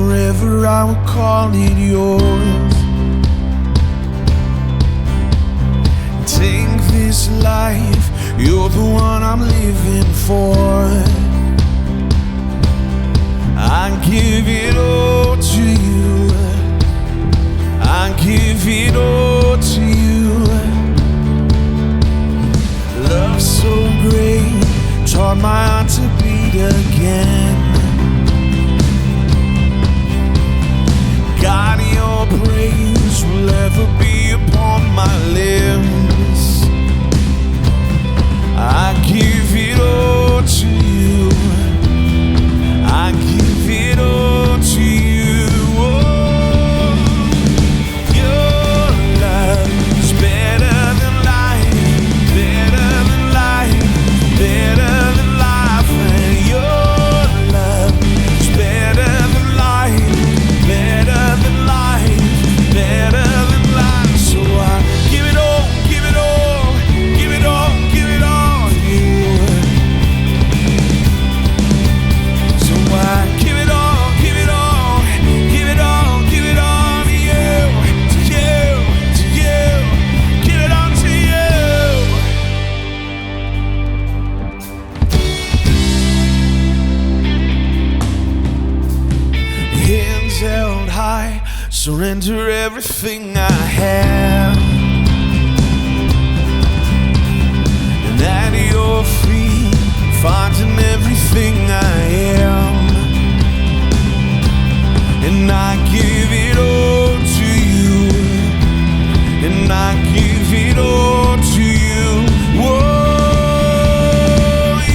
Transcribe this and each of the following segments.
forever I will call it yours. Take this life, you're the one I'm living for. I give it all to you. I give it all to you. Love so great, taught my heart to beat again. God, your praise will ever be upon my lips. I give it all to you. I give it all to you. Oh, your love is better than life, better than life, better than life. And your love is better than life, better than life, better than life. So I give it all, give it all, give it all, give it all to you. So I give it all, give it all, give it all, give it all to you, to you, to you. Give it all to you. Hands held high, surrender everything I have. And at your feet, finding everything I am. And I give it all to you. And I give it all to you. Whoa,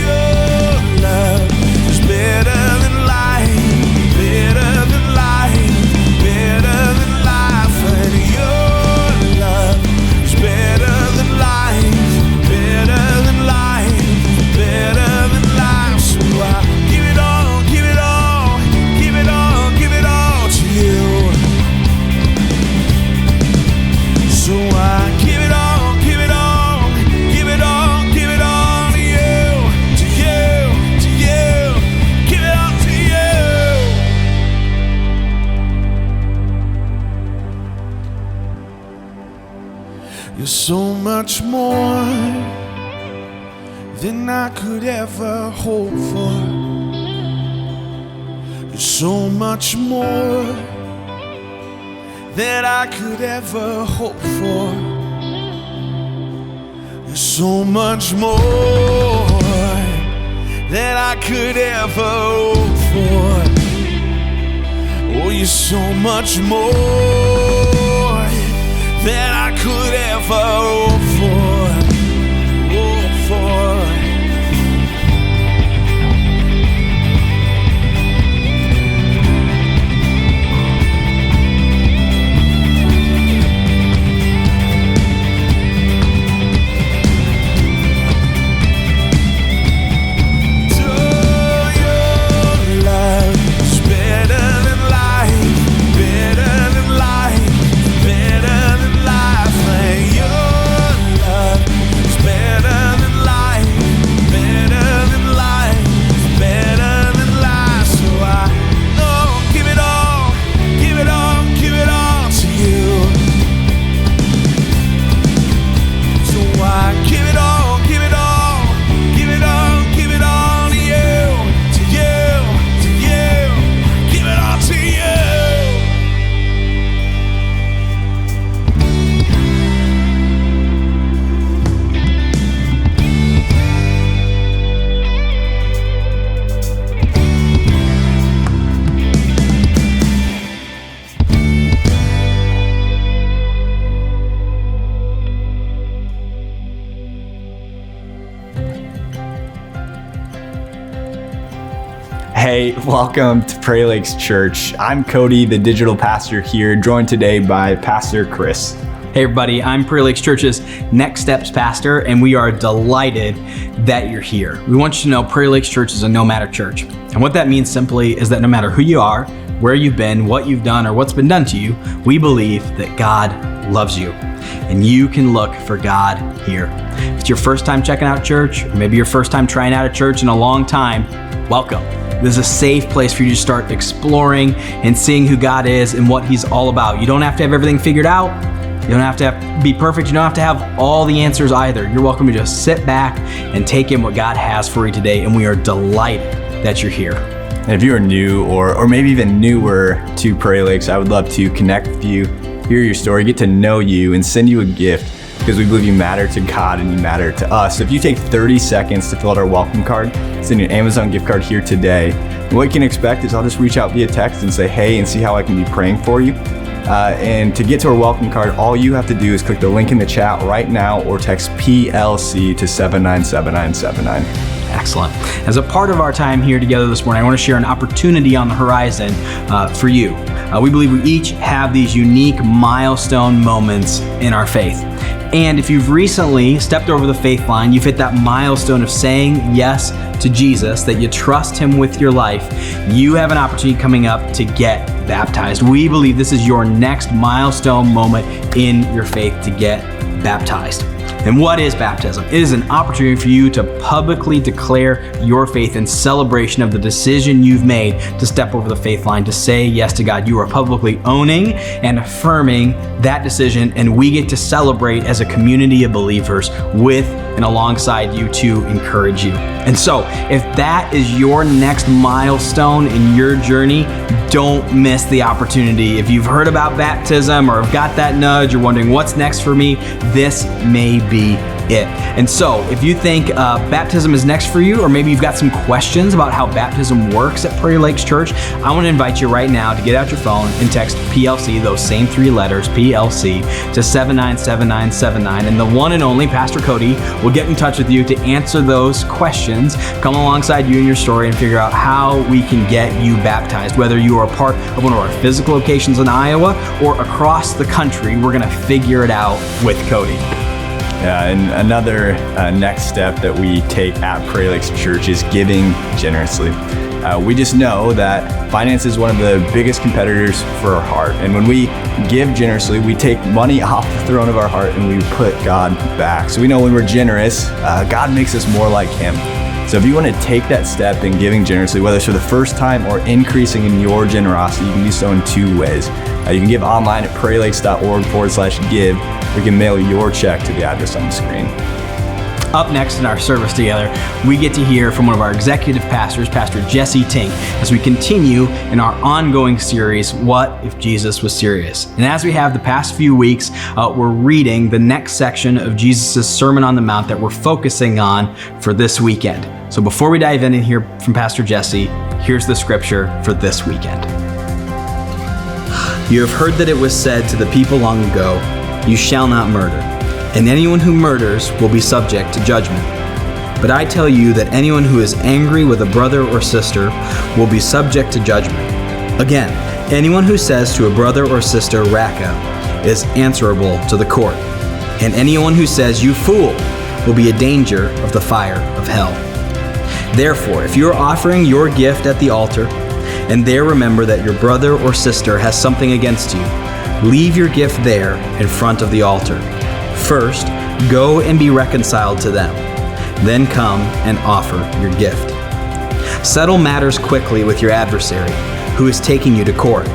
your love is better than life, better than life, better than life. And your love is better than life, better than life, better than life. So I give it all, give it all, give it all, give it all to you. So I give it all, give it all, give it all, give it all to you, to you, to you. Give it all to you. You're so much more than I could ever hope for. You're so much more than I could ever hope for. You're so much more than I could ever hope for. Oh, you're so much more than I could ever hope for. Hope for. Hey, welcome to Prairie Lakes Church. I'm Cody, the digital pastor here, joined today by Pastor Chris. Hey everybody, I'm Prairie Lakes Church's Next Steps pastor, and we are delighted that you're here. We want you to know Prairie Lakes Church is a no-matter church. And what that means simply is that no matter who you are, where you've been, what you've done, or what's been done to you, we believe that God loves you. And you can look for God here. If it's your first time checking out church, or maybe your first time trying out a church in a long time, welcome. This is a safe place for you to start exploring and seeing who God is and what He's all about. You don't have to have everything figured out. You don't have to be perfect. You don't have to have all the answers either. You're welcome to just sit back and take in what God has for you today, and we are delighted that you're here. And if you are new or maybe even newer to Prairie Lakes, I would love to connect with you, hear your story, get to know you, and send you a gift because we believe you matter to God and you matter to us. So if you take 30 seconds to fill out our welcome card, send you an Amazon gift card here today. And what you can expect is I'll just reach out via text and say, hey, and see how I can be praying for you. And to get to our welcome card, all you have to do is click the link in the chat right now or text PLC to 797979. Excellent. As a part of our time here together this morning, I want to share an opportunity on the horizon for you. We believe we each have these unique milestone moments in our faith. And if you've recently stepped over the faith line, you've hit that milestone of saying yes to Jesus, that you trust Him with your life, you have an opportunity coming up to get baptized. We believe this is your next milestone moment in your faith to get baptized. And what is baptism? It is an opportunity for you to publicly declare your faith in celebration of the decision you've made to step over the faith line, to say yes to God. You are publicly owning and affirming that decision, and we get to celebrate as a community of believers with and alongside you to encourage you. And so, if that is your next milestone in your journey, don't miss the opportunity. If you've heard about baptism or have got that nudge, you're wondering what's next for me, this may be it. And so, if you think baptism is next for you, or maybe you've got some questions about how baptism works at Prairie Lakes Church, I want to invite you right now to get out your phone and text PLC, those same three letters, PLC, to 797979, and the one and only Pastor Cody will get in touch with you to answer those questions, come alongside you and your story, and figure out how we can get you baptized. Whether you are a part of one of our physical locations in Iowa or across the country, we're going to figure it out with Cody. Yeah, and another next step that we take at Prairie Lakes Church is giving generously. We just know that finance is one of the biggest competitors for our heart. And when we give generously, we take money off the throne of our heart and we put God back. So we know when we're generous, God makes us more like Him. So if you want to take that step in giving generously, whether it's for the first time or increasing in your generosity, you can do so in two ways. You can give online at prairielakes.org/give. We can mail your check to the address on the screen. Up next in our service together, we get to hear from one of our executive pastors, Pastor Jesse Tink, as we continue in our ongoing series, What If Jesus Was Serious? And as we have the past few weeks, we're reading the next section of Jesus' Sermon on the Mount that we're focusing on for this weekend. So before we dive in and hear from Pastor Jesse, here's the scripture for this weekend. You have heard that it was said to the people long ago, "You shall not murder, and anyone who murders will be subject to judgment. But I tell you that anyone who is angry with a brother or sister will be subject to judgment. Again, anyone who says to a brother or sister, 'Raka,' is answerable to the court. And anyone who says, 'You fool,' will be a danger of the fire of hell. Therefore, if you are offering your gift at the altar, and there remember that your brother or sister has something against you, leave your gift there in front of the altar. First, go and be reconciled to them. Then come and offer your gift. Settle matters quickly with your adversary, who is taking you to court.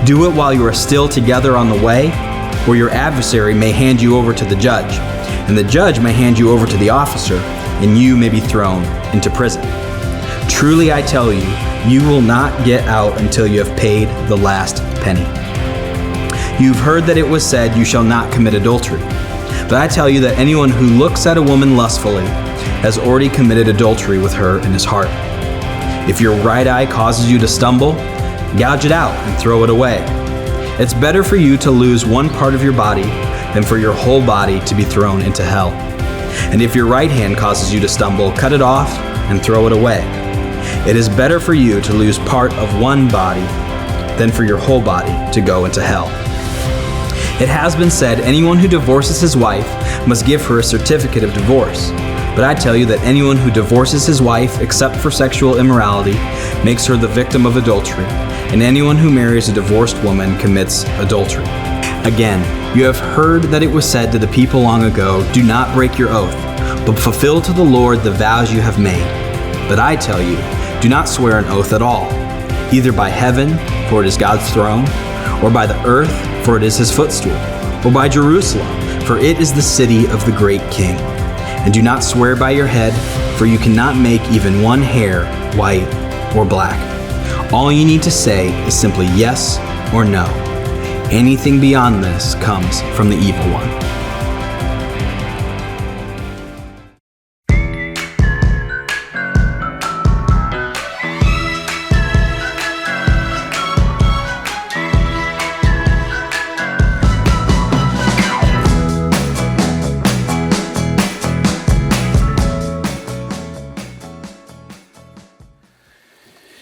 Do it while you are still together on the way, or your adversary may hand you over to the judge, and the judge may hand you over to the officer, and you may be thrown into prison. Truly I tell you, you will not get out until you have paid the last penny. You've heard that it was said, 'You shall not commit adultery.' But I tell you that anyone who looks at a woman lustfully has already committed adultery with her in his heart. If your right eye causes you to stumble, gouge it out and throw it away. It's better for you to lose one part of your body than for your whole body to be thrown into hell. And if your right hand causes you to stumble, cut it off and throw it away. It is better for you to lose part of one body than for your whole body to go into hell. It has been said, anyone who divorces his wife must give her a certificate of divorce. But I tell you that anyone who divorces his wife except for sexual immorality makes her the victim of adultery, and anyone who marries a divorced woman commits adultery. Again, you have heard that it was said to the people long ago, 'Do not break your oath, but fulfill to the Lord the vows you have made.' But I tell you, do not swear an oath at all, either by heaven, for it is God's throne, or by the earth, for it is his footstool, or by Jerusalem, for it is the city of the great king. And do not swear by your head, for you cannot make even one hair white or black. All you need to say is simply yes or no. Anything beyond this comes from the evil one.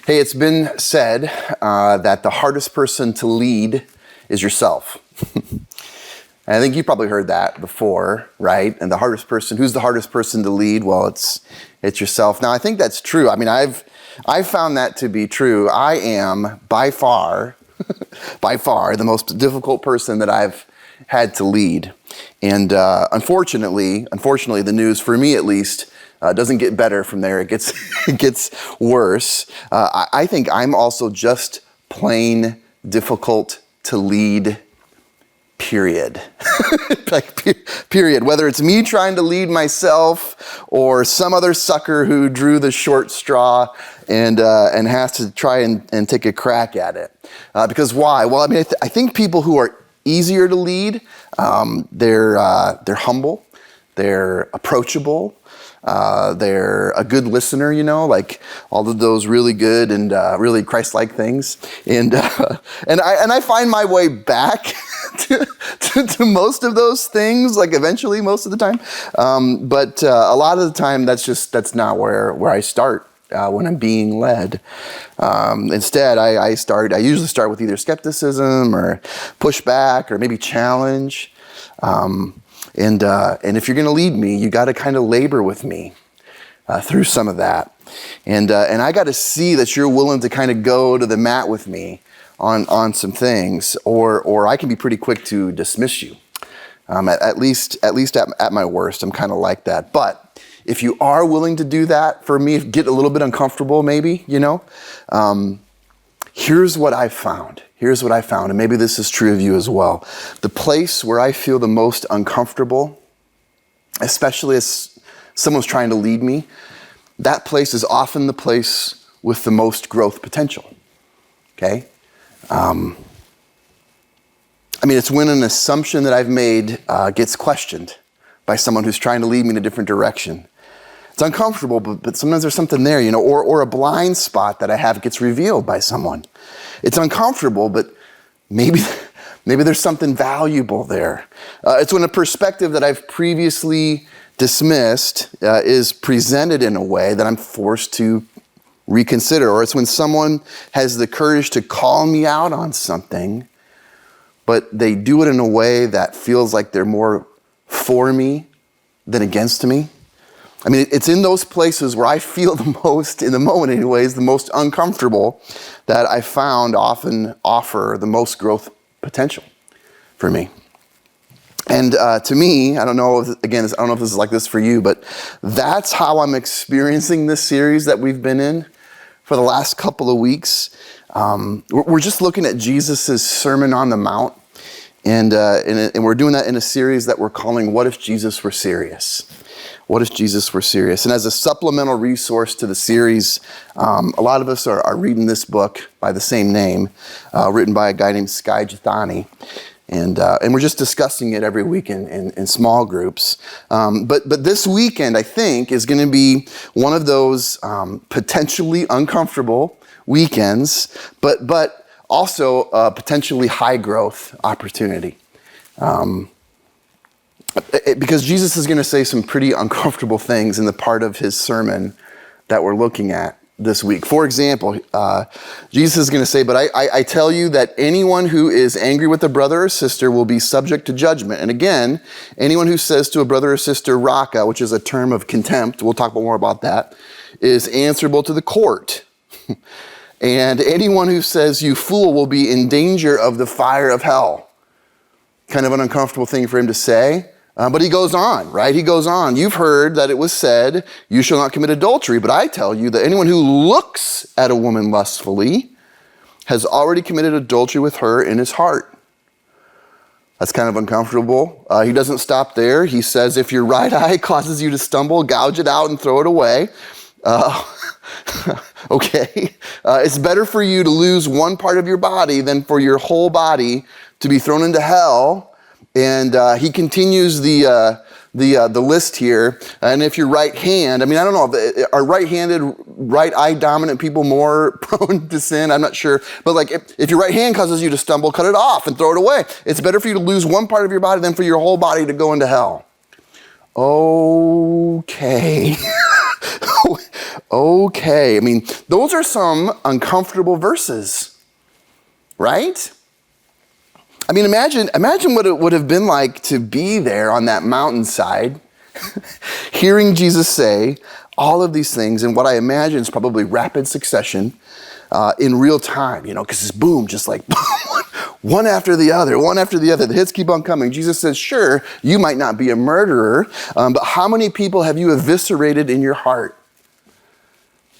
Hey, it's been said that the hardest person to lead is yourself. And I think you probably heard that before, right? And who's the hardest person to lead? Well, it's yourself. Now, I think that's true. I mean, I've found that to be true. I am by far the most difficult person that I've had to lead. And unfortunately, the news, for me at least, doesn't get better from there. It gets worse. I think I'm also just plain difficult to lead, period. Period. Whether it's me trying to lead myself or some other sucker who drew the short straw and has to try and take a crack at it. Because why? Well, I mean, I think people who are easier to lead, they're humble, they're approachable, they're a good listener, like all of those really good and really Christ-like things. And I find my way back to most of those things, like eventually most of the time. But a lot of the time that's not where I start when I'm being led. Instead, I usually start with either skepticism or pushback or maybe challenge. And if you're going to lead me, you got to kind of labor with me through some of that. And I got to see that you're willing to kind of go to the mat with me on some things, or I can be pretty quick to dismiss you. At least at my worst, I'm kind of like that. But if you are willing to do that for me, get a little bit uncomfortable, maybe, here's what I found. And maybe this is true of you as well. The place where I feel the most uncomfortable, especially as someone's trying to lead me, that place is often the place with the most growth potential. Okay? It's when an assumption that I've made gets questioned by someone who's trying to lead me in a different direction. It's uncomfortable, but sometimes there's something there, or a blind spot that I have gets revealed by someone. It's uncomfortable, but maybe there's something valuable there. It's when a perspective that I've previously dismissed is presented in a way that I'm forced to reconsider, or it's when someone has the courage to call me out on something, but they do it in a way that feels like they're more for me than against me. It's in those places where I feel the most, in the moment anyways, the most uncomfortable, that I found often offer the most growth potential for me. And to me, I don't know if this is like this for you, but that's how I'm experiencing this series that we've been in for the last couple of weeks. We're just looking at Jesus' Sermon on the Mount, and we're doing that in a series that we're calling What If Jesus Were Serious? What if Jesus were serious? And as a supplemental resource to the series, a lot of us are reading this book by the same name, written by a guy named Skye Jethani. And we're just discussing it every week in small groups. But this weekend, I think, is going to be one of those potentially uncomfortable weekends, but also a potentially high growth opportunity. Because Jesus is going to say some pretty uncomfortable things in the part of his sermon that we're looking at this week. For example, Jesus is going to say, "But I tell you that anyone who is angry with a brother or sister will be subject to judgment. And again, anyone who says to a brother or sister, raka," which is a term of contempt, we'll talk more about that, is answerable to the court. And anyone who says, you fool, will be in danger of the fire of hell. Kind of an uncomfortable thing for him to say. But he goes on, right? He goes on. You've heard that it was said, you shall not commit adultery. But I tell you that anyone who looks at a woman lustfully has already committed adultery with her in his heart. That's kind of uncomfortable. He doesn't stop there. He says, if your right eye causes you to stumble, gouge it out and throw it away. Okay. It's better for you to lose one part of your body than for your whole body to be thrown into hell. And he continues the list here. And if your right hand, I don't know, are right-handed, right eye dominant people more prone to sin? I'm not sure. But like if your right hand causes you to stumble, cut it off and throw it away. It's better for you to lose one part of your body than for your whole body to go into hell. Okay. Okay. Those are some uncomfortable verses, right? Imagine what it would have been like to be there on that mountainside, hearing Jesus say all of these things in what I imagine is probably rapid succession in real time, because it's boom, just like one after the other, one after the other. The hits keep on coming. Jesus says, sure, you might not be a murderer, but how many people have you eviscerated in your heart?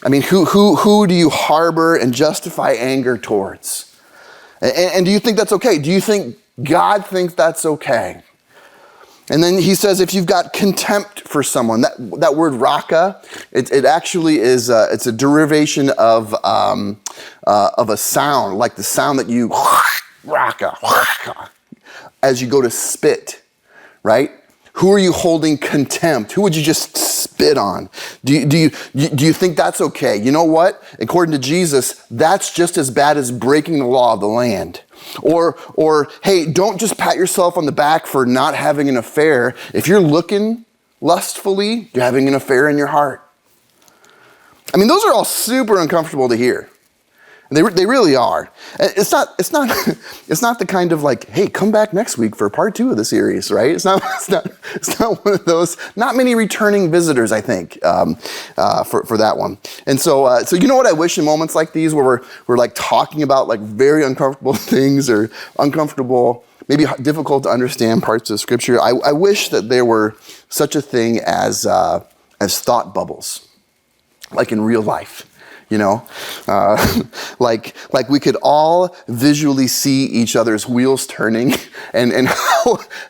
Who do you harbor and justify anger towards? And do you think that's okay? Do you think God thinks that's okay? And then he says, if you've got contempt for someone, that word raka, it actually is it's a derivation of a sound, like the sound that you raka as you go to spit, right? Who are you holding contempt? Who would you just spit on? Do you think that's okay? You know what? According to Jesus, that's just as bad as breaking the law of the land. Or hey, don't just pat yourself on the back for not having an affair. If you're looking lustfully, you're having an affair in your heart. Those are all super uncomfortable to hear. They really are. It's not the kind of like, hey, come back next week for part 2 of the series, right? It's not one of those. Not many returning visitors, I think, for that one. And so you know what I wish in moments like these where we're like talking about like very uncomfortable things or uncomfortable, maybe difficult to understand parts of Scripture. I wish that there were such a thing as thought bubbles, like in real life. Like we could all visually see each other's wheels turning and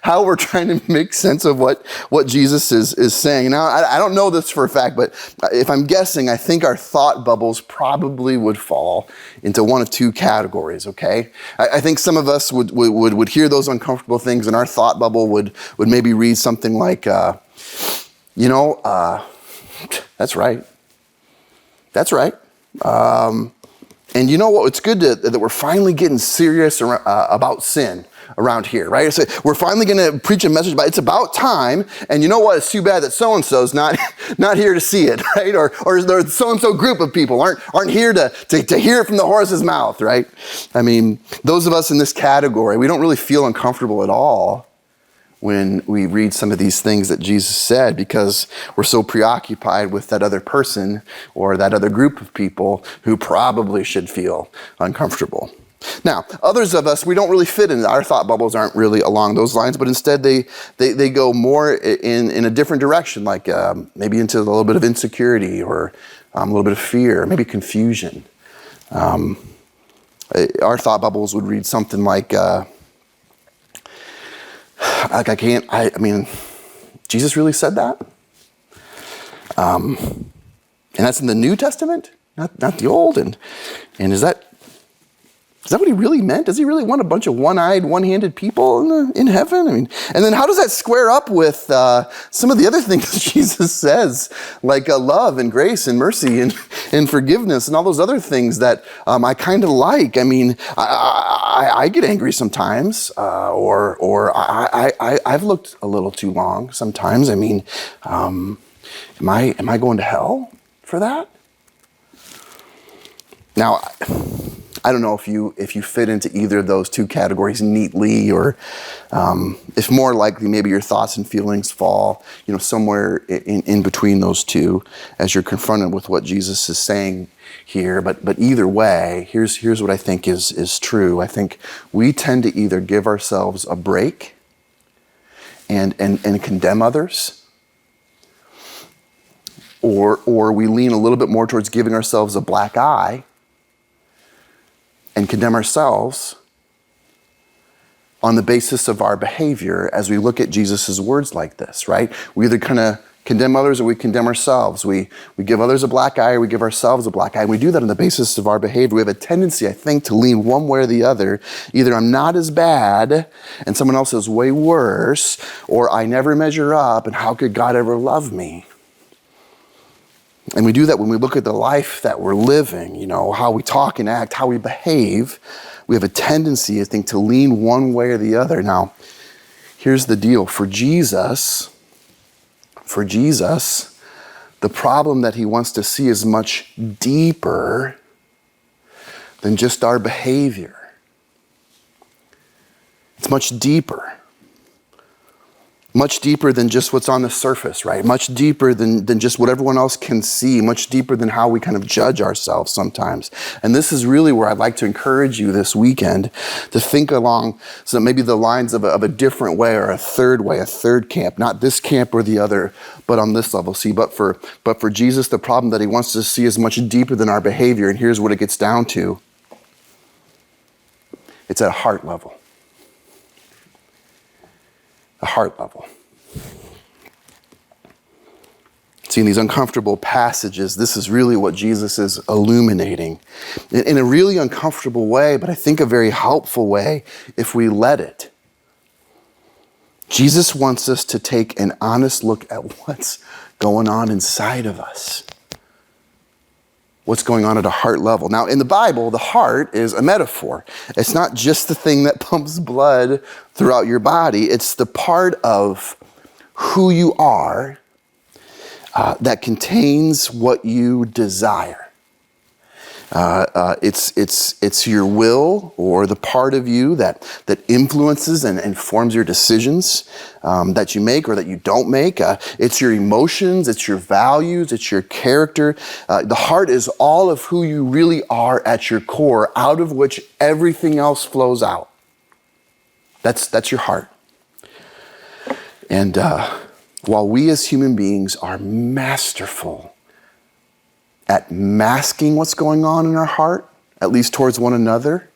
how we're trying to make sense of what Jesus is saying. Now, I don't know this for a fact, but if I'm guessing, I think our thought bubbles probably would fall into one of 2 categories, okay? I think some of us would hear those uncomfortable things and our thought bubble would maybe read something like, that's right. That's right. And you know what? It's good that we're finally getting serious about sin around here, right? So we're finally going to preach a message about it's about time. And you know what? It's too bad that so-and-so's not here to see it, right? Or the so-and-so group of people aren't here to hear it from the horse's mouth, right? Those of us in this category, we don't really feel uncomfortable at all when we read some of these things that Jesus said because we're so preoccupied with that other person or that other group of people who probably should feel uncomfortable. Now, others of us, we don't really fit in. Our thought bubbles aren't really along those lines, but instead they go more in a different direction, like maybe into a little bit of insecurity or a little bit of fear, maybe confusion. Our thought bubbles would read something like, Jesus really said that? And that's in the New Testament, not the Old. And is that what he really meant? Does he really want a bunch of one-eyed, one-handed people in heaven? And then how does that square up with some of the other things Jesus says, like love and grace and mercy and forgiveness and all those other things that I kind of like? I get angry sometimes, or I've looked a little too long sometimes. Am I going to hell for that? Now, I don't know if you fit into either of those 2 categories neatly, or if more likely maybe your thoughts and feelings fall, somewhere in between those 2 as you're confronted with what Jesus is saying here. But either way, here's what I think is true. I think we tend to either give ourselves a break and condemn others. Or we lean a little bit more towards giving ourselves a black eye and condemn ourselves on the basis of our behavior as we look at Jesus' words like this, right? We either kind of condemn others or we condemn ourselves. We give others a black eye or we give ourselves a black eye. And we do that on the basis of our behavior. We have a tendency, I think, to lean one way or the other. Either I'm not as bad and someone else is way worse, or I never measure up and how could God ever love me? And we do that when we look at the life that we're living, you know, how we talk and act, how we behave. We have a tendency, I think, to lean one way or the other. Now, here's the deal. For Jesus, the problem that he wants to see is much deeper than just our behavior. It's much deeper. Much deeper than just what's on the surface, right? Much deeper than just what everyone else can see. Much deeper than how we kind of judge ourselves sometimes. And this is really where I'd like to encourage you this weekend to think along so maybe the lines of a different way, or a third camp. Not this camp or the other, but on this level. See, but for Jesus, the problem that he wants to see is much deeper than our behavior. And here's what it gets down to. It's at a heart level. A heart level. See, in these uncomfortable passages, this is really what Jesus is illuminating in a really uncomfortable way, but I think a very helpful way if we let it. Jesus wants us to take an honest look at what's going on inside of us. What's going on at a heart level. Now, in the Bible, the heart is a metaphor. It's not just the thing that pumps blood throughout your body. It's the part of who you are that contains what you desire. It's your will, or the part of you that influences and informs your decisions that you make or that you don't make. It's your emotions, it's your values, it's your character. The heart is all of who you really are at your core, out of which everything else flows out. That's your heart. And while we as human beings are masterful at masking what's going on in our heart, at least towards one another,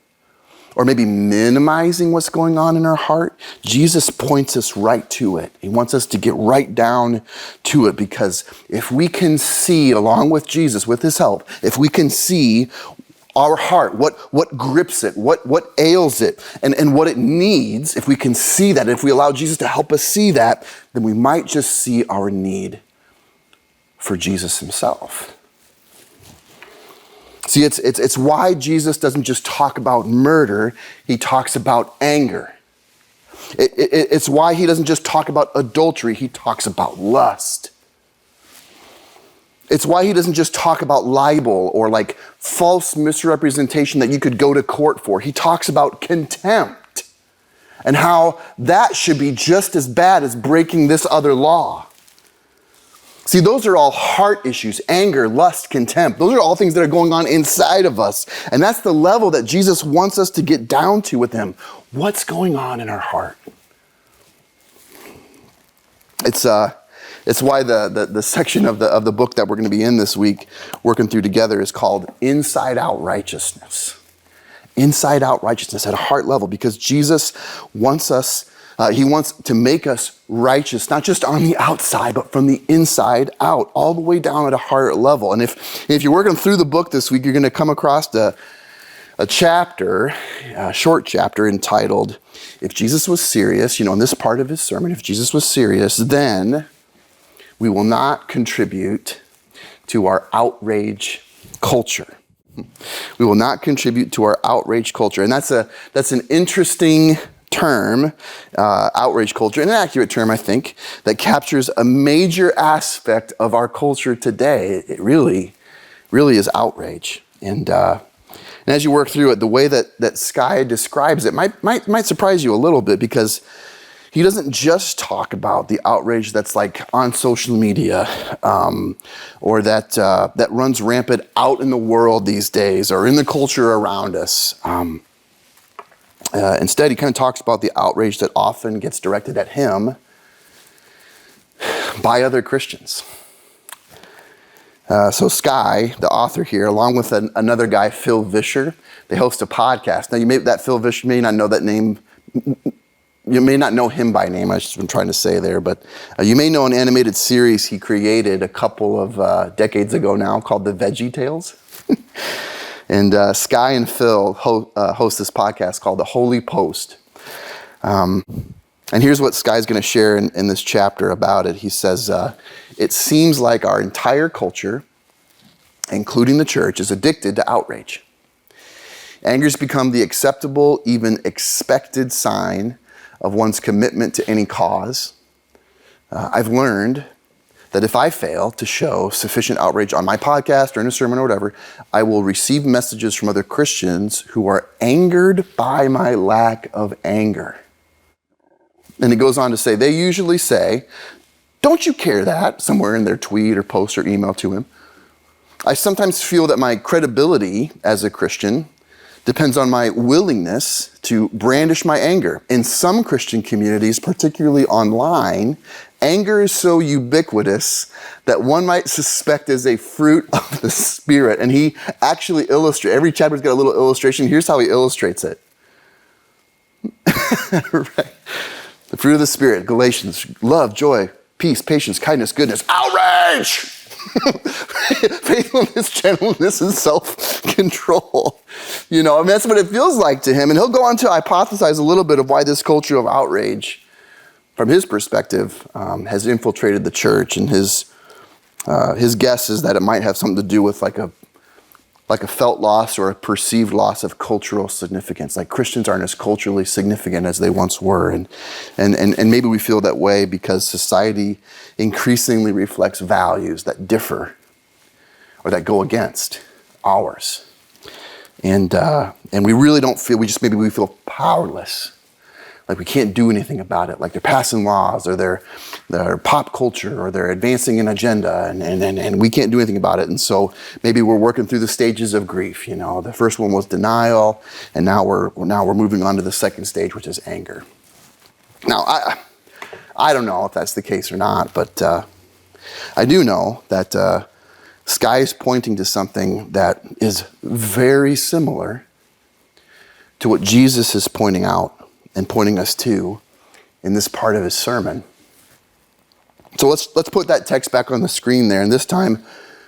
or maybe minimizing what's going on in our heart, Jesus points us right to it. He wants us to get right down to it, because if we can see, along with Jesus, with his help, if we can see our heart, what grips it, what ails it, and what it needs, if we can see that, if we allow Jesus to help us see that, then we might just see our need for Jesus himself. See, it's why Jesus doesn't just talk about murder, he talks about anger. It's why he doesn't just talk about adultery, he talks about lust. It's why he doesn't just talk about libel or like false misrepresentation that you could go to court for. He talks about contempt and how that should be just as bad as breaking this other law. See, those are all heart issues: anger, lust, contempt. Those are all things that are going on inside of us. And that's the level that Jesus wants us to get down to with him. What's going on in our heart? It's why the section of the book that we're going to be in this week, working through together, is called Inside Out Righteousness. Inside out righteousness at a heart level, because Jesus wants us, he wants to make us righteous, not just on the outside, but from the inside out, all the way down at a heart level. And if you're working through the book this week, you're going to come across a chapter, a short chapter entitled, If Jesus Was Serious, in this part of his sermon, if Jesus was serious, then we will not contribute to our outrage culture. We will not contribute to our outrage culture. And that's an interesting term, outrage culture, an accurate term, I think, that captures a major aspect of our culture today. It really is outrage. And as you work through it, the way that Skye describes it might surprise you a little bit, because he doesn't just talk about the outrage that's like on social media, or that runs rampant out in the world these days or in the culture around us. Instead, he kind of talks about the outrage that often gets directed at him by other Christians. So Sky, the author here, along with another guy, Phil Vischer, they host a podcast. Now, Phil Vischer may not know that name. You may not know him by name. I just been trying to say there, but you may know an animated series he created a couple of decades ago now called The Veggie Tales. And Sky and Phil host this podcast called The Holy Post. And here's what Sky's going to share in this chapter about it. He says, it seems like our entire culture, including the church, is addicted to outrage. Anger's become the acceptable, even expected sign of one's commitment to any cause. I've learned that if I fail to show sufficient outrage on my podcast or in a sermon or whatever, I will receive messages from other Christians who are angered by my lack of anger. And it goes on to say, they usually say, "Don't you care that?" somewhere in their tweet or post or email to him. I sometimes feel that my credibility as a Christian depends on my willingness to brandish my anger. In some Christian communities, particularly online, anger is so ubiquitous that one might suspect is a fruit of the Spirit. And he actually illustrates, every chapter's got a little illustration. Here's how he illustrates it. Right. The fruit of the Spirit, Galatians, love, joy, peace, patience, kindness, goodness, outrage! Faithfulness, gentleness, and self-control. That's what it feels like to him. And he'll go on to hypothesize a little bit of why this culture of outrage, from his perspective, has infiltrated the church. And his guess is that it might have something to do with like a felt loss or a perceived loss of cultural significance. Like Christians aren't as culturally significant as they once were. And maybe we feel that way because society increasingly reflects values that differ or that go against ours. And we really don't feel, maybe we feel powerless. Like we can't do anything about it. Like they're passing laws or they're pop culture or they're advancing an agenda and we can't do anything about it. And so maybe we're working through the stages of grief. The first one was denial, and now we're moving on to the second stage, which is anger. Now, I don't know if that's the case or not, but I do know that Sky is pointing to something that is very similar to what Jesus is pointing out and pointing us to in this part of his sermon. So let's put that text back on the screen there, and this time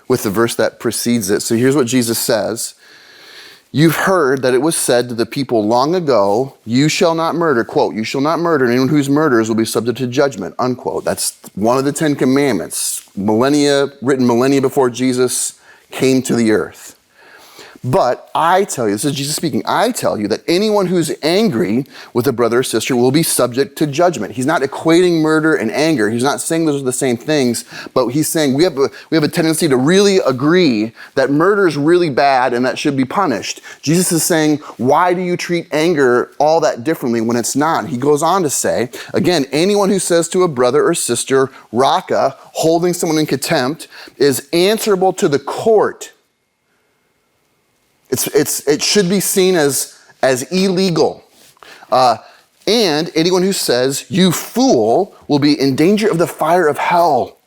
with the verse that precedes it. So here's what Jesus says. You've heard that it was said to the people long ago, you shall not murder, quote, you shall not murder, and anyone whose murders will be subject to judgment, unquote. That's one of the 10 commandments, written millennia before Jesus came to the earth. But I tell you, this is Jesus speaking, I tell you that anyone who's angry with a brother or sister will be subject to judgment. He's not equating murder and anger. He's not saying those are the same things, but he's saying we have a tendency to really agree that murder is really bad and that should be punished. Jesus is saying, why do you treat anger all that differently when it's not? He goes on to say, again, anyone who says to a brother or sister, raka, holding someone in contempt, is answerable to the court. It should be seen as illegal. And anyone who says, you fool, will be in danger of the fire of hell.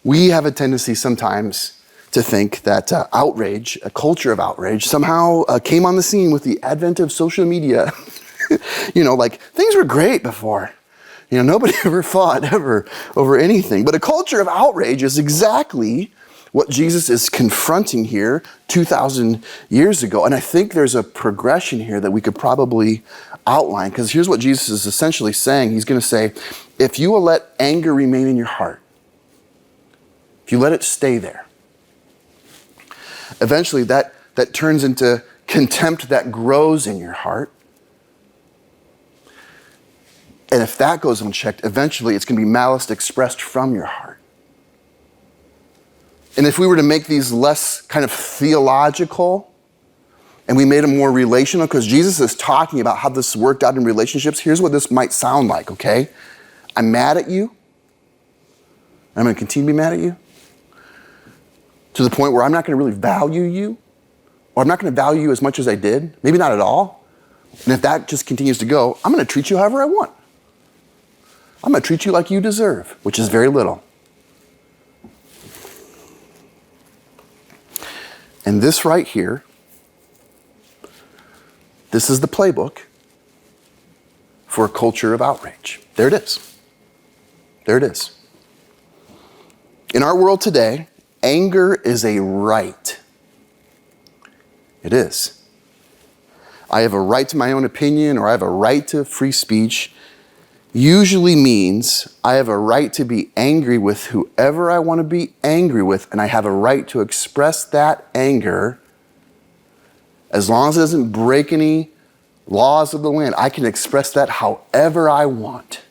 We have a tendency sometimes to think that outrage, a culture of outrage, somehow came on the scene with the advent of social media. Like things were great before. Nobody ever fought ever over anything. But a culture of outrage is exactly what Jesus is confronting here 2,000 years ago. And I think there's a progression here that we could probably outline, because here's what Jesus is essentially saying. He's going to say, if you will let anger remain in your heart, if you let it stay there, eventually that turns into contempt that grows in your heart. And if that goes unchecked, eventually it's going to be malice expressed from your heart. And if we were to make these less kind of theological and we made them more relational, because Jesus is talking about how this worked out in relationships, here's what this might sound like, okay? I'm mad at you. I'm going to continue to be mad at you to the point where I'm not going to really value you, or I'm not going to value you as much as I did, maybe not at all. And if that just continues to go, I'm going to treat you however I want. I'm going to treat you like you deserve, which is very little. And this right here, this is the playbook for a culture of outrage. There it is. There it is. In our world today, anger is a right. It is. I have a right to my own opinion, or I have a right to free speech, usually means I have a right to be angry with whoever I want to be angry with, and I have a right to express that anger as long as it doesn't break any laws of the land. I can express that however I want.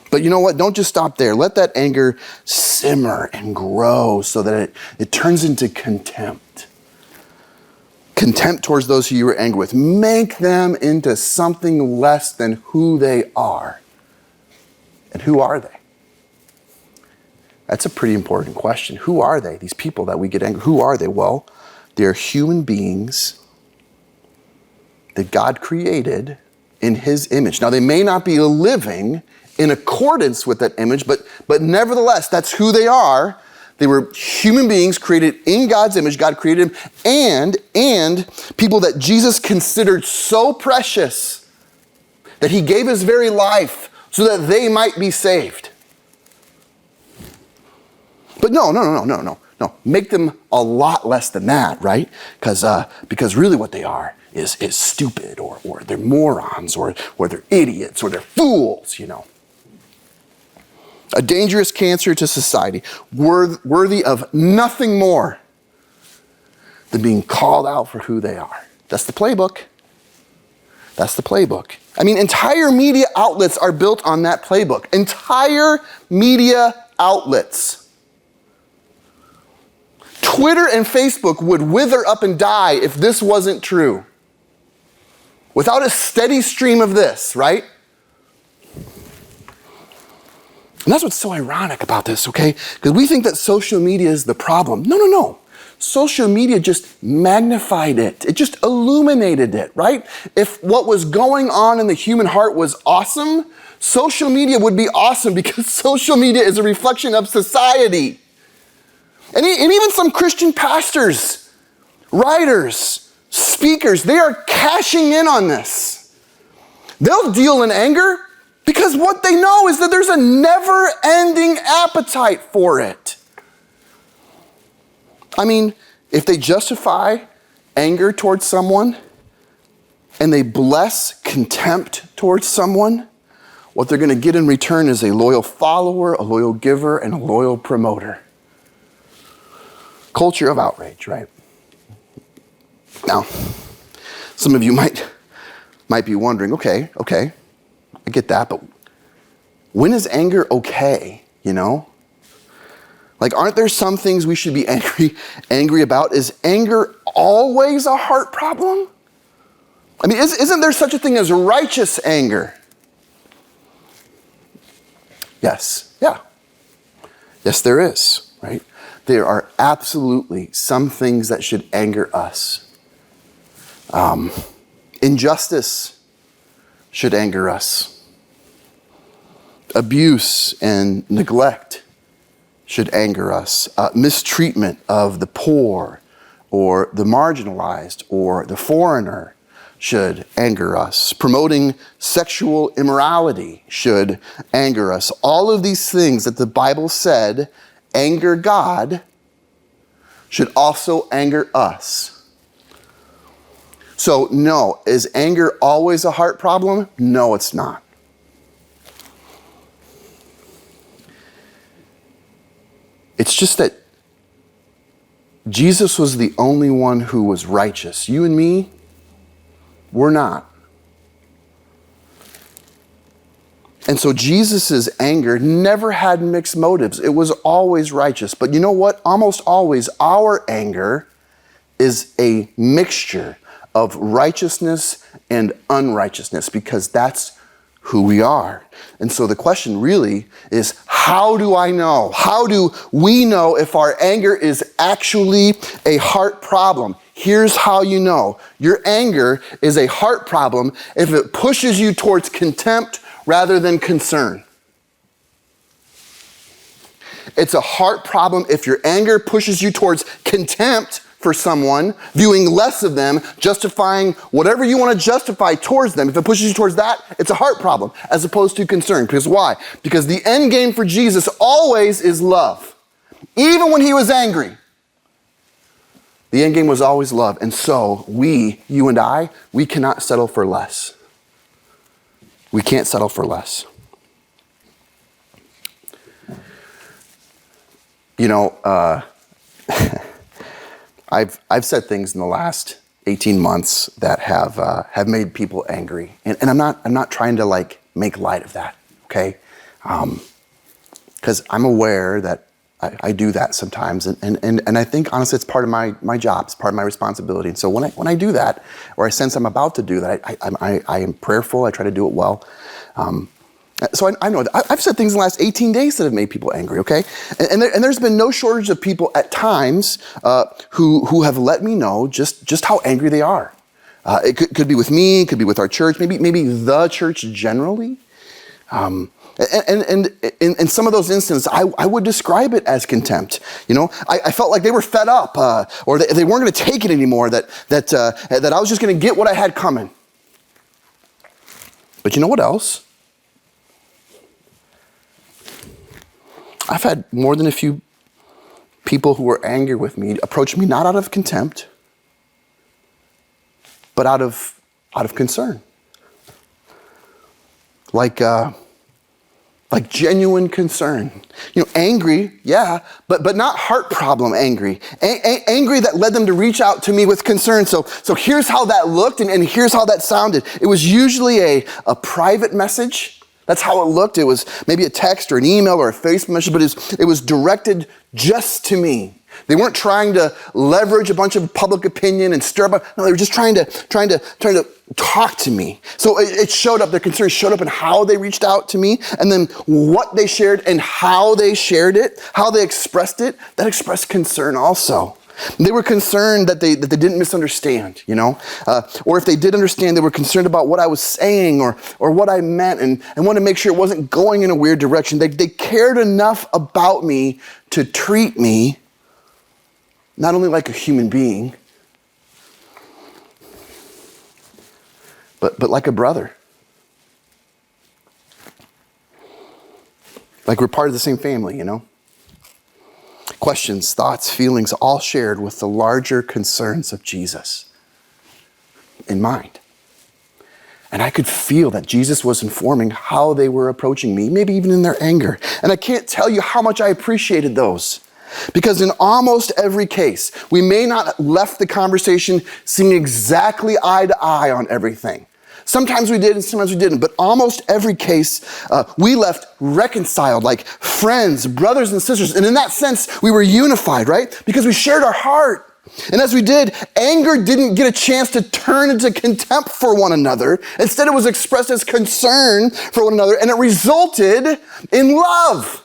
But you know what? Don't just stop there. Let that anger simmer and grow so that it turns into contempt. Contempt towards those who you were angry with. Make them into something less than who they are. And who are they? That's a pretty important question. Who are they? These people that we get angry, who are they? Well, they're human beings that God created in his image. Now, they may not be living in accordance with that image, but nevertheless, that's who they are. They were human beings created in God's image. God created them, and people that Jesus considered so precious that he gave his very life so that they might be saved. But no. Make them a lot less than that, right? Because really what they are is stupid, or they're morons, or they're idiots, or they're fools, you know. A dangerous cancer to society, worthy of nothing more than being called out for who they are. That's the playbook. That's the playbook. I mean, entire media outlets are built on that playbook. Entire media outlets. Twitter and Facebook would wither up and die if this wasn't true. Without a steady stream of this, right? And that's what's so ironic about this, okay? Because we think that social media is the problem. No. Social media just magnified it. It just illuminated it, right? If what was going on in the human heart was awesome, social media would be awesome because social media is a reflection of society. And even some Christian pastors, writers, speakers, they are cashing in on this. They'll deal in anger because what they know is that there's a never-ending appetite for it. I mean, if they justify anger towards someone and they bless contempt towards someone, what they're going to get in return is a loyal follower, a loyal giver, and a loyal promoter. Culture of outrage, right? Now, some of you might be wondering, okay, I get that, but when is anger okay, you know? Like, aren't there some things we should be angry about? Is anger always a heart problem? I mean, isn't there such a thing as righteous anger? Yes, yeah. Yes, there is, right? There are absolutely some things that should anger us. Injustice should anger us. Abuse and neglect should anger us. Mistreatment of the poor or the marginalized or the foreigner should anger us. Promoting sexual immorality should anger us. All of these things that the Bible said anger God should also anger us. So no, is anger always a heart problem? No, it's not. It's just that Jesus was the only one who was righteous. You and me, we're not. And so Jesus' anger never had mixed motives. It was always righteous. But you know what? Almost always our anger is a mixture of righteousness and unrighteousness because that's who we are. And so the question really is, how do I know? How do we know if our anger is actually a heart problem? Here's how you know. Your anger is a heart problem if it pushes you towards contempt rather than concern. It's a heart problem if your anger pushes you towards contempt for someone, viewing less of them, justifying whatever you want to justify towards them. If it pushes you towards that, it's a heart problem as opposed to concern. Because why? Because the end game for Jesus always is love. Even when he was angry, the end game was always love. And so you and I, we cannot settle for less. We can't settle for less. You know, I've said things in the last 18 months that have made people angry, and I'm not trying to like make light of that, okay? Because I'm aware that I do that sometimes, and I think honestly it's part of my job, it's part of my responsibility. And so when I do that, or I sense I'm about to do that, I am prayerful. I try to do it well. So I know that I've said things in the last 18 days that have made people angry, okay? And there's been no shortage of people at times who have let me know just how angry they are. It could be with me, it could be with our church, maybe the church generally. And in some of those instances, I would describe it as contempt. You know, I felt like they were fed up, or they weren't going to take it anymore, that I was just going to get what I had coming. But you know what else? I've had more than a few people who were angry with me approach me not out of contempt, but out of concern. Like genuine concern. You know, angry, yeah, but not heart problem angry. Angry that led them to reach out to me with concern. So here's how that looked, and here's how that sounded. It was usually a private message. That's how it looked. It was maybe a text or an email or a Facebook message, but it was directed just to me. They weren't trying to leverage a bunch of public opinion and stir up. No, they were just trying to talk to me. So it showed up. Their concerns showed up in how they reached out to me, and then what they shared and how they shared it, how they expressed it. That expressed concern also. They were concerned that they didn't misunderstand, you know, or if they did understand, they were concerned about what I was saying or what I meant, and wanted to make sure it wasn't going in a weird direction. They cared enough about me to treat me not only like a human being, but like a brother. Like we're part of the same family, you know? Questions, thoughts, feelings, all shared with the larger concerns of Jesus in mind. And I could feel that Jesus was informing how they were approaching me, maybe even in their anger. And I can't tell you how much I appreciated those. Because in almost every case, we may not have left the conversation seeing exactly eye to eye on everything. Sometimes we did and sometimes we didn't, but almost every case, we left reconciled, like friends, brothers and sisters. And in that sense, we were unified, right? Because we shared our heart. And as we did, anger didn't get a chance to turn into contempt for one another. Instead, it was expressed as concern for one another, and it resulted in love.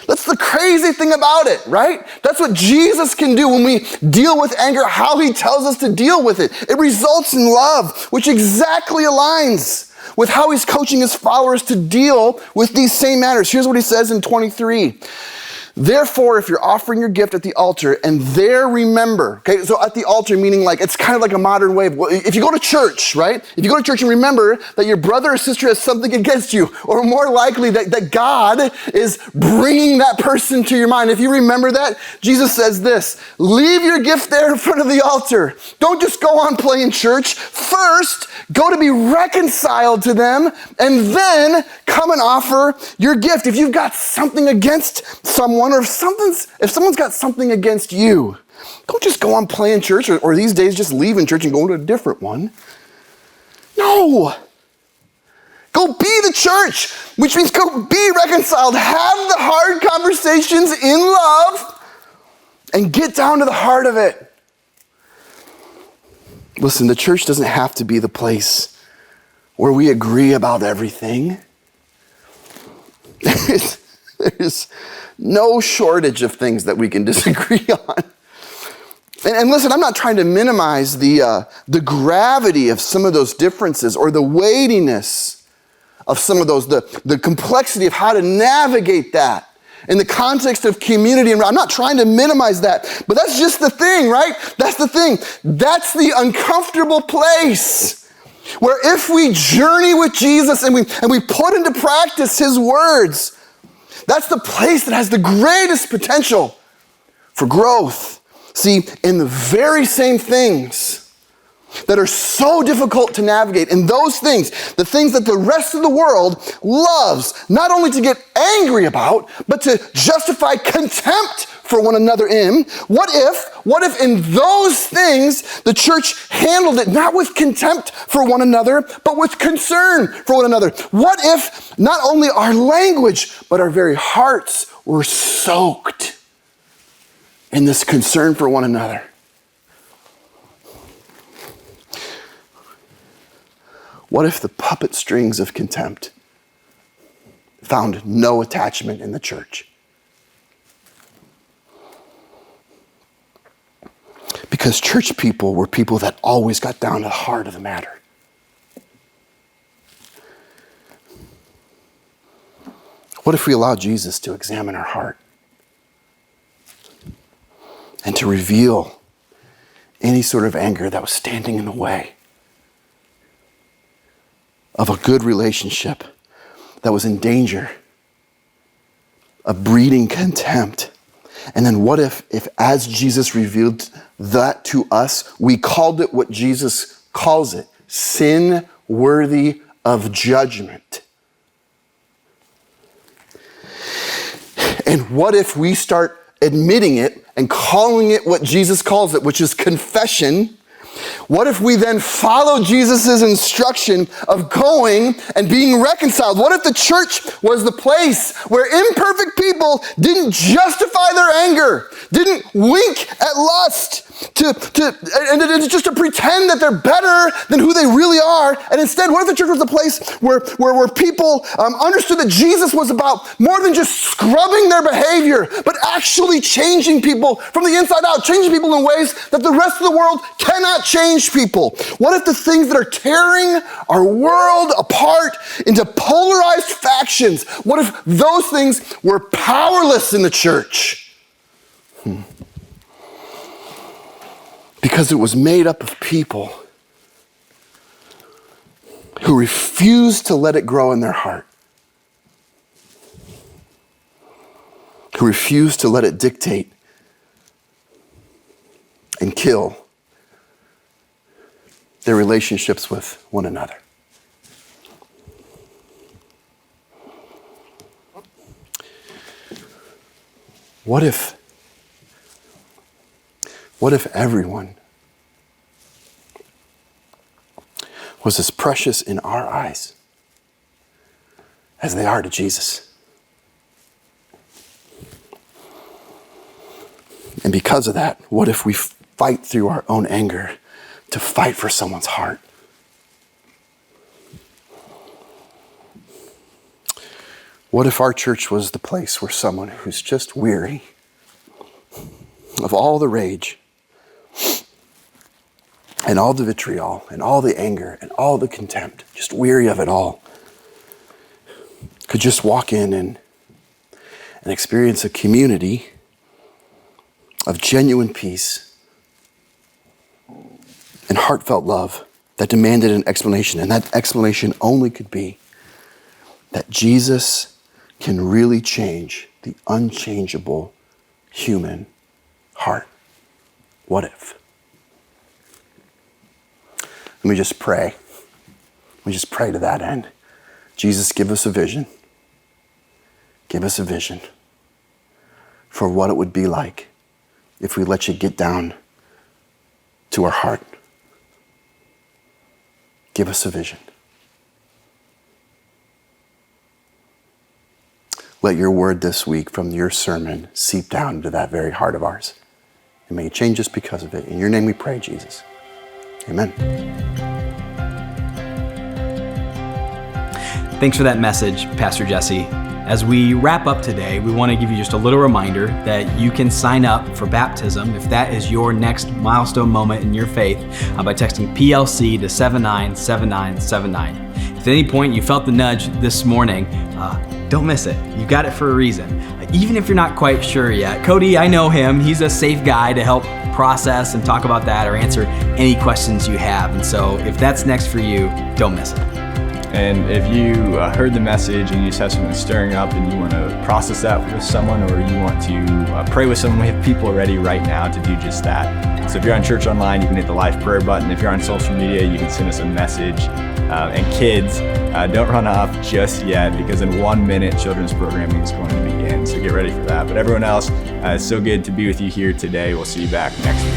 That's the crazy thing about it, right? That's what Jesus can do when we deal with anger, how he tells us to deal with it. It results in love, which exactly aligns with how he's coaching his followers to deal with these same matters. Here's what he says in 23. Therefore, if you're offering your gift at the altar and there remember, okay, so at the altar meaning like, it's kind of like a modern way of, if you go to church, right? If you go to church and remember that your brother or sister has something against you, or more likely that God is bringing that person to your mind. If you remember that, Jesus says this, leave your gift there in front of the altar. Don't just go on playing church. First, go to be reconciled to them, and then come and offer your gift. If you've got something against someone, or if someone's got something against you, don't just go on playing church, or these days just leaving church and going to a different one. No. Go be the church, which means go be reconciled. Have the hard conversations in love and get down to the heart of it. Listen, the church doesn't have to be the place where we agree about everything. There's no shortage of things that we can disagree on. And listen, I'm not trying to minimize the gravity of some of those differences or the weightiness of some of those, the complexity of how to navigate that in the context of community. And I'm not trying to minimize that, but that's just the thing, right? That's the thing. That's the uncomfortable place where if we journey with Jesus and we put into practice his words, that's the place that has the greatest potential for growth. See, in the very same things that are so difficult to navigate, and those things, the things that the rest of the world loves, not only to get angry about, but to justify contempt for one another in. What if in those things the church handled it not with contempt for one another, but with concern for one another? What if not only our language, but our very hearts were soaked in this concern for one another? What if the puppet strings of contempt found no attachment in the church? Because church people were people that always got down to the heart of the matter. What if we allow Jesus to examine our heart and to reveal any sort of anger that was standing in the way of a good relationship that was in danger of breeding contempt? And then what if as Jesus revealed that to us, we called it what Jesus calls it, sin worthy of judgment? And what if we start admitting it and calling it what Jesus calls it, which is confession? What if we then follow Jesus' instruction of going and being reconciled? What if the church was the place where imperfect people didn't justify their anger, didn't wink at lust, and just to pretend that they're better than who they really are? And instead, what if the church was a place where people understood that Jesus was about more than just scrubbing their behavior, but actually changing people from the inside out, changing people in ways that the rest of the world cannot change people? What if the things that are tearing our world apart into polarized factions, what if those things were powerless in the church? Because it was made up of people who refused to let it grow in their heart, who refused to let it dictate and kill their relationships with one another. What if everyone was as precious in our eyes as they are to Jesus? And because of that, what if we fight through our own anger to fight for someone's heart? What if our church was the place where someone who's just weary of all the rage and all the vitriol and all the anger and all the contempt, just weary of it all, could just walk in and experience a community of genuine peace and heartfelt love that demanded an explanation. And that explanation only could be that Jesus can really change the unchangeable human heart. What if? Let me just pray. Let me just pray to that end. Jesus, give us a vision. Give us a vision for what it would be like if we let you get down to our heart. Give us a vision. Let your word this week from your sermon seep down into that very heart of ours. And may it change us because of it. In your name we pray, Jesus. Amen. Thanks for that message, Pastor Jesse. As we wrap up today, we want to give you just a little reminder that you can sign up for baptism if that is your next milestone moment in your faith by texting PLC to 797979. If at any point you felt the nudge this morning, don't miss it. You've got it for a reason. Even if you're not quite sure yet, Cody, I know him. He's a safe guy to help process and talk about that or answer any questions you have. And so if that's next for you, don't miss it. And if you heard the message and you just have something stirring up and you want to process that with someone, or you want to pray with someone, we have people ready right now to do just that. So if you're on Church Online, you can hit the live prayer button. If you're on social media, you can send us a message. And kids, don't run off just yet, because in 1 minute, children's programming is going to begin. So get ready for that. But everyone else, it's so good to be with you here today. We'll see you back next week.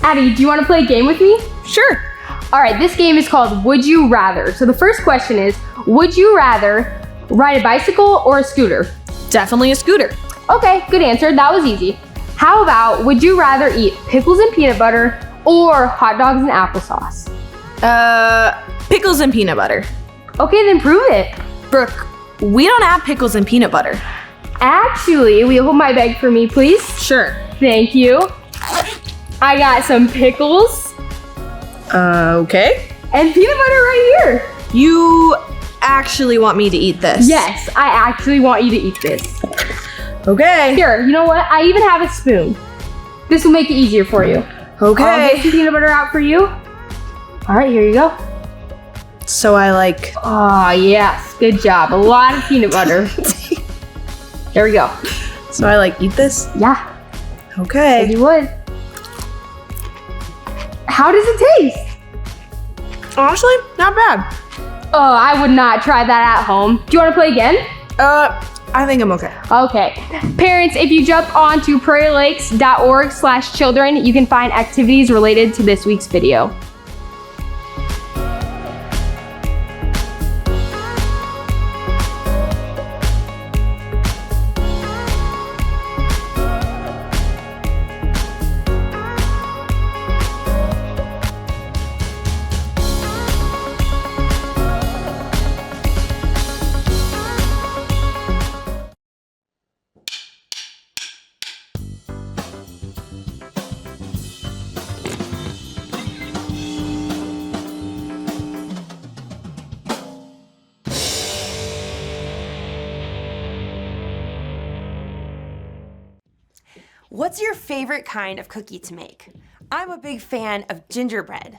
Addie, do you want to play a game with me? Sure. All right, this game is called Would You Rather. So the first question is, would you rather ride a bicycle or a scooter? Definitely a scooter. Okay, good answer. That was easy. How about, would you rather eat pickles and peanut butter or hot dogs and applesauce? Pickles and peanut butter. Okay, then prove it. Brooke, we don't have pickles and peanut butter. Actually, will you hold my bag for me, please? Sure. Thank you. I got some pickles Okay. and peanut butter right here. You actually want me to eat this? Yes, I actually want you to eat this. Okay. Here, you know what? I even have a spoon. This will make it easier for you. I'll Okay. get some peanut butter out for you. All right, here you go. So I like... Oh, yes. Good job. A lot of peanut butter. There we go. So I like eat this? Yeah, if Okay. you would. How does it taste? Honestly, not bad. Oh, I would not try that at home. Do you want to play again? I think I'm okay. Okay. Parents, if you jump on to prairielakes.org/children, you can find activities related to this week's video. What's your favorite kind of cookie to make? I'm a big fan of gingerbread.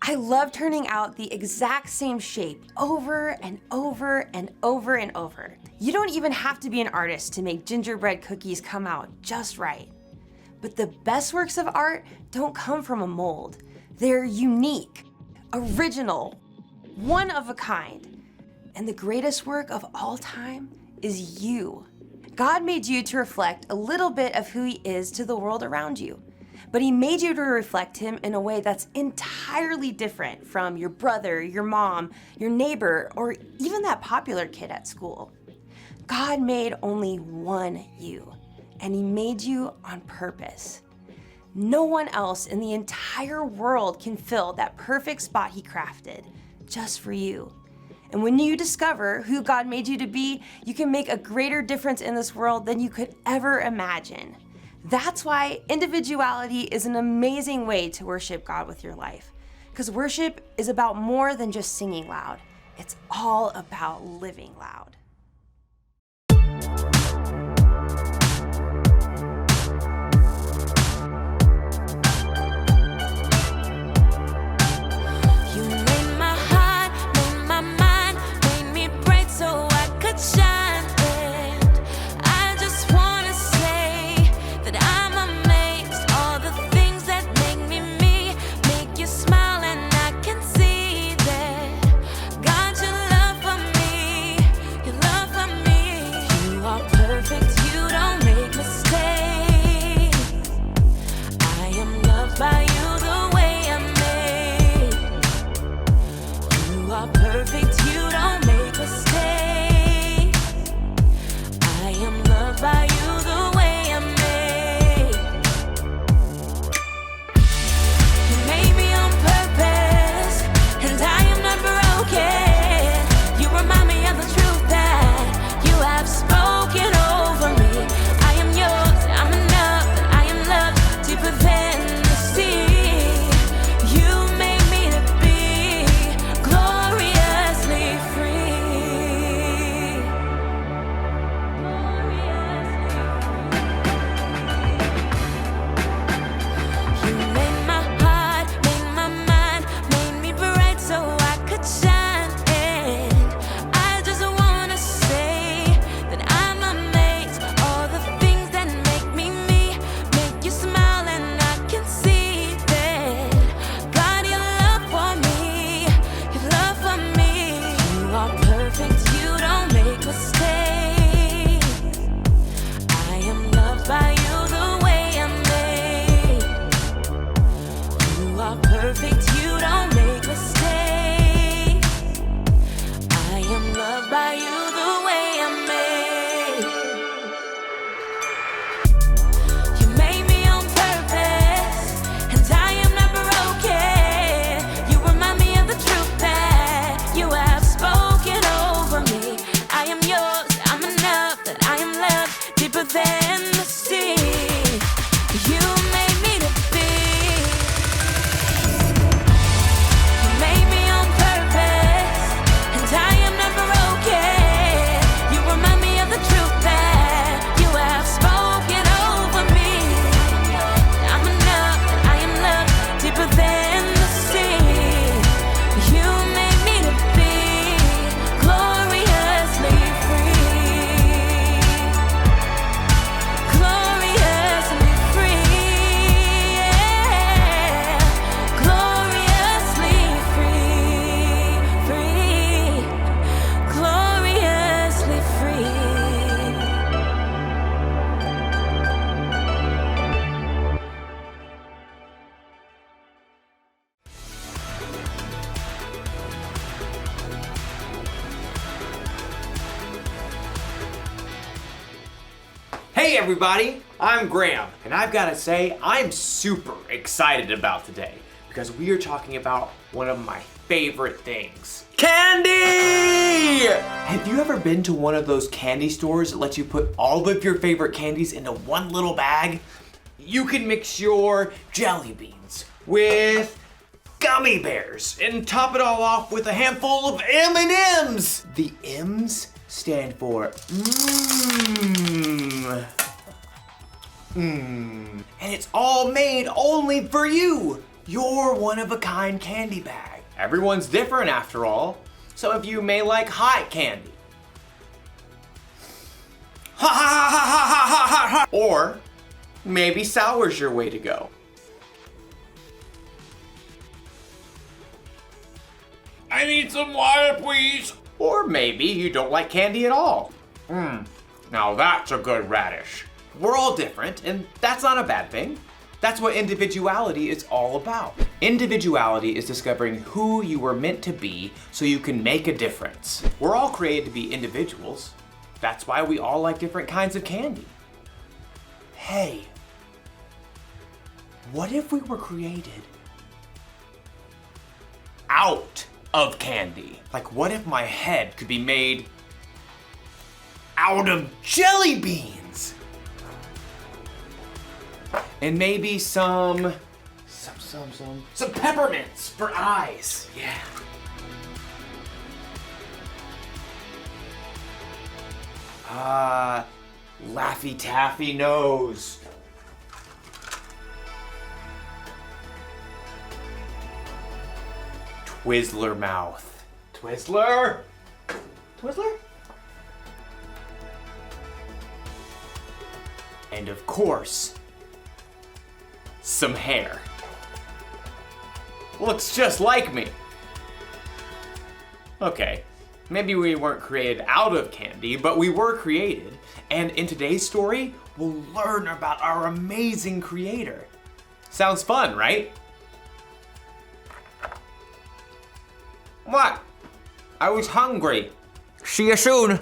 I love turning out the exact same shape over and over and over and over. You don't even have to be an artist to make gingerbread cookies come out just right. But the best works of art don't come from a mold. They're unique, original, one of a kind. And the greatest work of all time is you. God made you to reflect a little bit of who He is to the world around you. But He made you to reflect Him in a way that's entirely different from your brother, your mom, your neighbor, or even that popular kid at school. God made only one you, and He made you on purpose. No one else in the entire world can fill that perfect spot He crafted just for you. And when you discover who God made you to be, you can make a greater difference in this world than you could ever imagine. That's why individuality is an amazing way to worship God with your life. Because worship is about more than just singing loud. It's all about living loud. Hey everybody, I'm Graham, and I've got to say I'm super excited about today because we are talking about one of my favorite things. Candy! Have you ever been to one of those candy stores that lets you put all of your favorite candies into one little bag? You can mix your jelly beans with gummy bears and top it all off with a handful of M&Ms. The M's stand for and it's all made only for you. Your one-of-a-kind candy bag. Everyone's different after all. Some of you may like hot candy. Or maybe sour's your way to go. I need some water, please. Or maybe you don't like candy at all. Now that's a good radish. We're all different, and that's not a bad thing. That's what individuality is all about. Individuality is discovering who you were meant to be so you can make a difference. We're all created to be individuals. That's why we all like different kinds of candy. Hey, what if we were created out of candy? Like, what if my head could be made out of jelly beans? And maybe some peppermints for eyes. Yeah. Laffy Taffy nose. Twizzler mouth. Twizzler? Twizzler? And of course, some hair. Looks just like me. Okay, maybe we weren't created out of candy, but we were created. And in today's story, we'll learn about our amazing creator. Sounds fun, right? What? I was hungry. See you soon.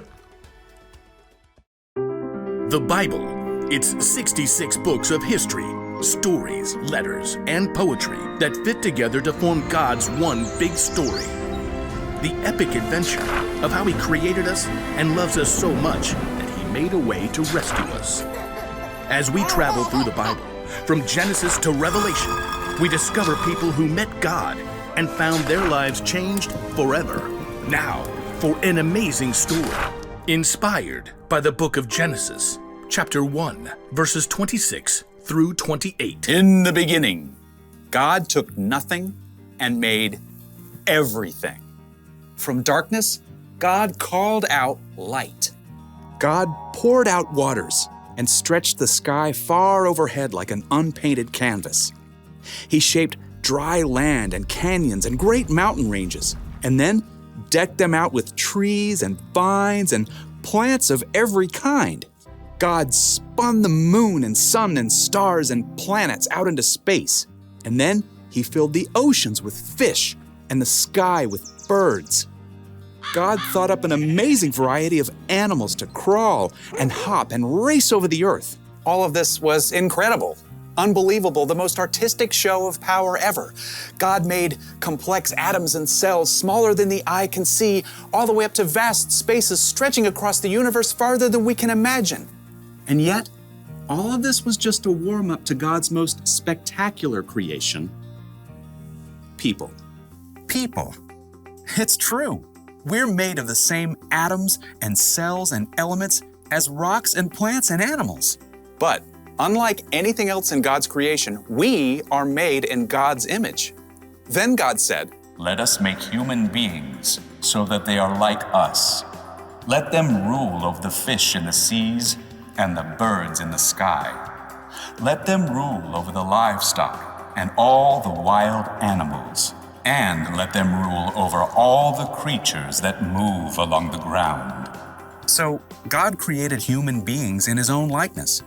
The Bible. It's 66 books of history, stories, letters, and poetry that fit together to form God's one big story. The epic adventure of how He created us and loves us so much that He made a way to rescue us. As we travel through the Bible, from Genesis to Revelation, we discover people who met God and found their lives changed forever. Now, for an amazing story, inspired by the book of Genesis, chapter 1, verses 26 through 28. In the beginning, God took nothing and made everything. From darkness, God called out light. God poured out waters and stretched the sky far overhead like an unpainted canvas. He shaped dry land and canyons and great mountain ranges, and then decked them out with trees and vines and plants of every kind. God spun the moon and sun and stars and planets out into space, and then He filled the oceans with fish and the sky with birds. God thought up an amazing variety of animals to crawl and hop and race over the earth. All of this was incredible, unbelievable, the most artistic show of power ever. God made complex atoms and cells smaller than the eye can see, all the way up to vast spaces stretching across the universe farther than we can imagine. And yet, all of this was just a warm-up to God's most spectacular creation, people. People. It's true. We're made of the same atoms and cells and elements as rocks and plants and animals. But unlike anything else in God's creation, we are made in God's image. Then God said, "Let us make human beings so that they are like us. Let them rule over the fish in the seas and the birds in the sky. Let them rule over the livestock and all the wild animals. And let them rule over all the creatures that move along the ground." So, God created human beings in His own likeness.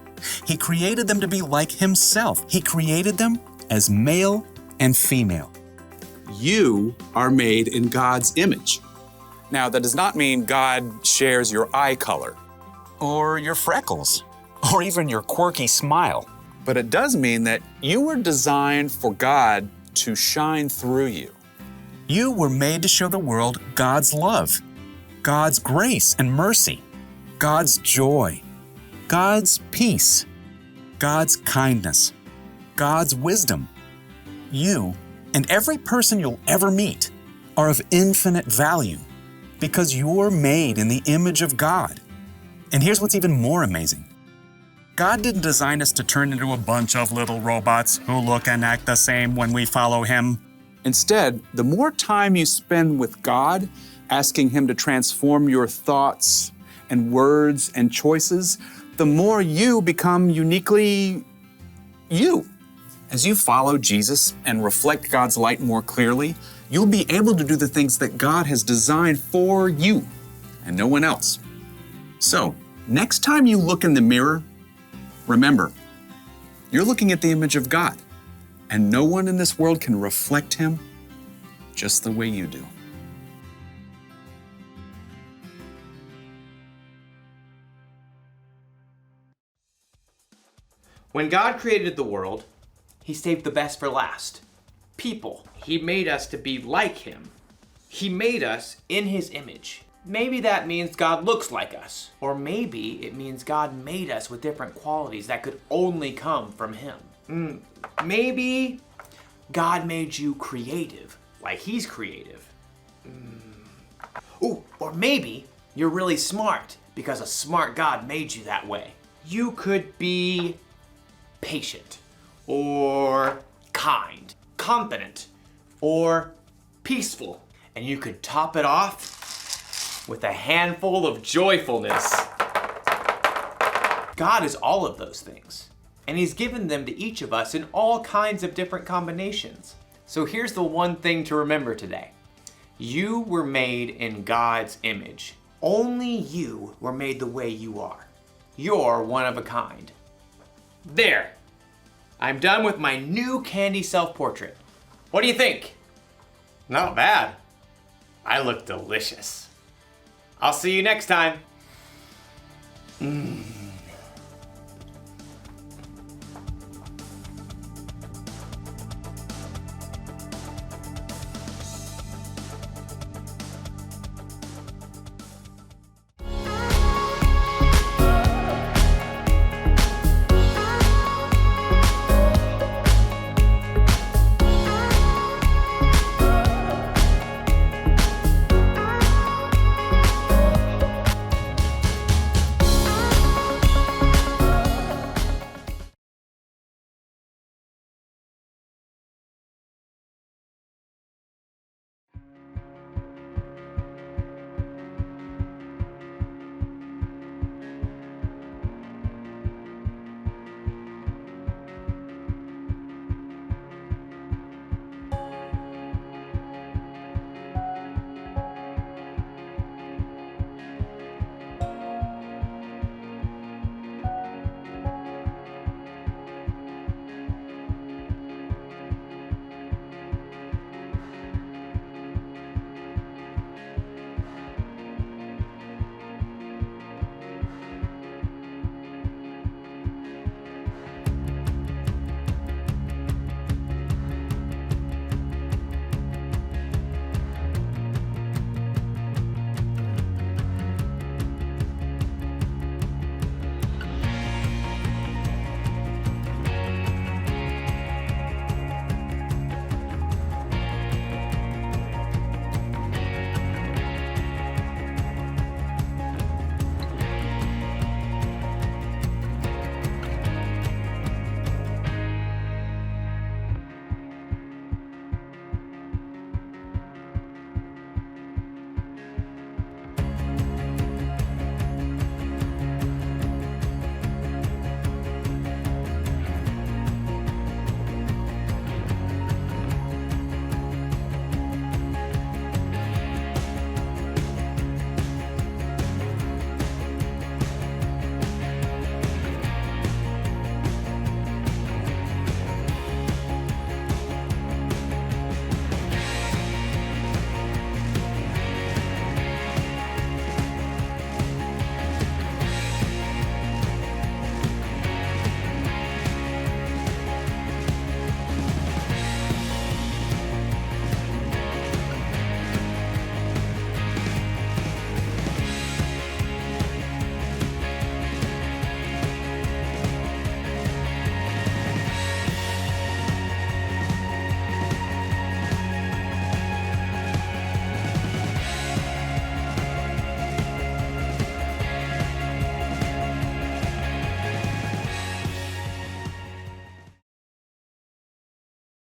He created them to be like Himself. He created them as male and female. You are made in God's image. Now, that does not mean God shares your eye color or your freckles or even your quirky smile. But it does mean that you were designed for God to shine through you. You were made to show the world God's love, God's grace and mercy, God's joy, God's peace, God's kindness, God's wisdom. You and every person you'll ever meet are of infinite value because you're made in the image of God. And here's what's even more amazing. God didn't design us to turn into a bunch of little robots who look and act the same when we follow Him. Instead, the more time you spend with God, asking Him to transform your thoughts and words and choices, the more you become uniquely you. As you follow Jesus and reflect God's light more clearly, you'll be able to do the things that God has designed for you and no one else. So, next time you look in the mirror, remember, you're looking at the image of God, and no one in this world can reflect Him just the way you do. When God created the world, He saved the best for last. People. He made us to be like Him. He made us in His image. Maybe that means God looks like us. Or maybe it means God made us with different qualities that could only come from Him. Maybe God made you creative, like He's creative. Ooh, or maybe you're really smart because a smart God made you that way. You could be patient, or kind, confident, or peaceful. And you could top it off with a handful of joyfulness. God is all of those things, and He's given them to each of us in all kinds of different combinations. So here's the one thing to remember today. You were made in God's image. Only you were made the way you are. You're one of a kind. There. I'm done with my new candy self-portrait. What do you think? Not bad. I look delicious. I'll see you next time.